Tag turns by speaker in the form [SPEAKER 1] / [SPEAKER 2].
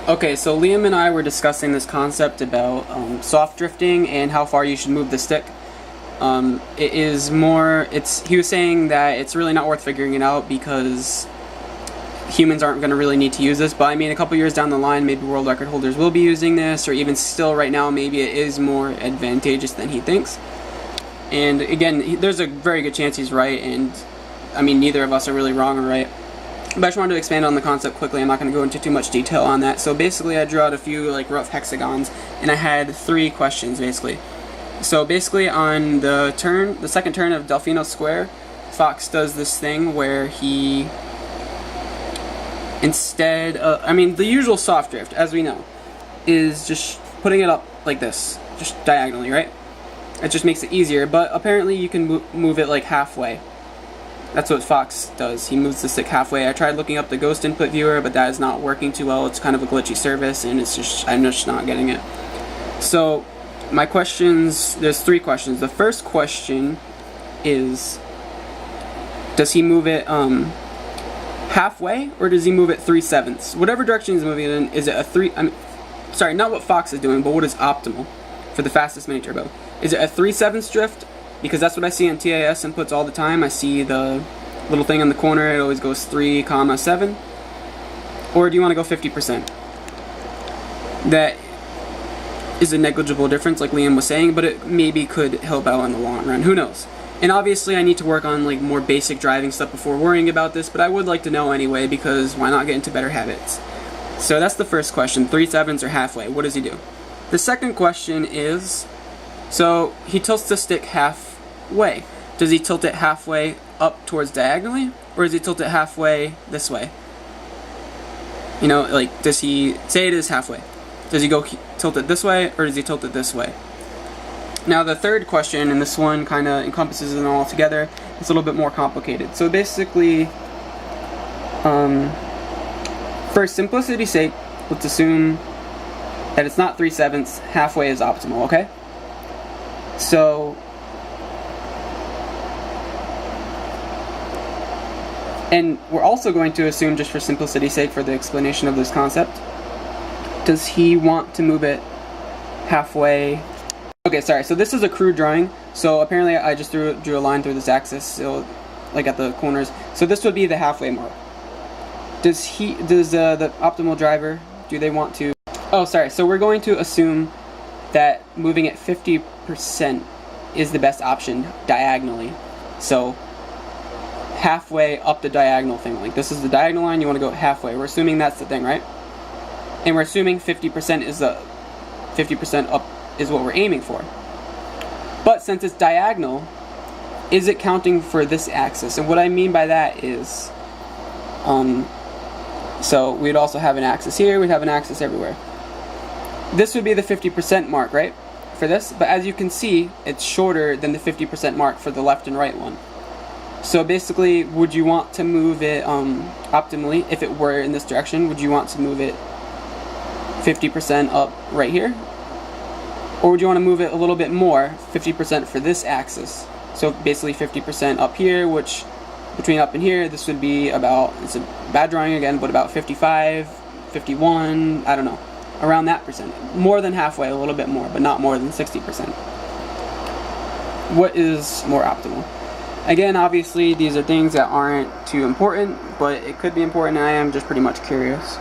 [SPEAKER 1] Okay, so Liam and I were discussing this concept about soft drifting and how far you should move the stick. He was saying that it's really not worth figuring it out because humans aren't going to really need to use this, but I mean a couple years down the line maybe world record holders will be using this, or even still right now maybe it is more advantageous than he thinks. And again, there's a very good chance he's right, and I mean neither of us are really wrong or right. But I just wanted to expand on the concept quickly. I'm not going to go into too much detail on that. So basically I drew out a few like rough hexagons, and I had 3 questions basically. So basically on the second turn of Delfino Square, Fox does this thing where he the usual soft drift, as we know, is just putting it up like this, just diagonally, right? It just makes it easier, but apparently you can move it like halfway. That's what Fox does. He moves the stick halfway. I tried looking up the Ghost Input Viewer, but that is not working too well. It's kind of a glitchy service, and I'm just not getting it. So, my questions, there's 3 questions. The first question is, does he move it halfway, or does he move it 3/7? Whatever direction he's moving it in, is it a sorry, not what Fox is doing, but what is optimal for the fastest mini turbo? Is it a 3/7 drift? Because that's what I see on TAS inputs all the time. I see the little thing in the corner, it always goes 3,7. Or do you want to go 50%? That is a negligible difference, like Liam was saying, but it maybe could help out in the long run. Who knows? And obviously I need to work on like more basic driving stuff before worrying about this, but I would like to know anyway, because why not get into better habits? So that's the first question, 3/7 or halfway. What does he do? The second question is, so he tilts the stick halfway. Does he tilt it halfway up towards diagonally, or does he tilt it halfway this way? You know, like, does he, say it is halfway, does he go tilt it this way, or does he tilt it this way? Now the third question, and this one kind of encompasses it all together, it's a little bit more complicated. So basically, for simplicity's sake, let's assume that it's not 3/7, halfway is optimal, okay? So, and we're also going to assume, just for simplicity's sake, for the explanation of this concept, does he want to move it halfway? Okay, sorry, so this is a crude drawing, so apparently I just drew a line through this axis, so, like at the corners, so this would be the halfway mark. Does the optimal driver, do they want to, oh sorry, so we're going to assume that moving it 50% is the best option diagonally. So halfway up the diagonal thing, like this is the diagonal line, you want to go halfway. We're assuming that's the thing, right? And we're assuming 50% is 50% up is what we're aiming for. But since it's diagonal, is it counting for this axis? And what I mean by that is, so we'd also have an axis here, we'd have an axis everywhere. This would be the 50% mark, right, for this? But as you can see, it's shorter than the 50% mark for the left and right one. So basically, would you want to move it optimally, if it were in this direction, would you want to move it 50% up right here? Or would you want to move it a little bit more, 50% for this axis? So basically 50% up here, which between up and here, this would be about, it's a bad drawing again, but about 55, 51, I don't know. Around that percent. More than halfway, a little bit more, but not more than 60%. What is more optimal? Again, obviously, these are things that aren't too important, but it could be important, and I am just pretty much curious.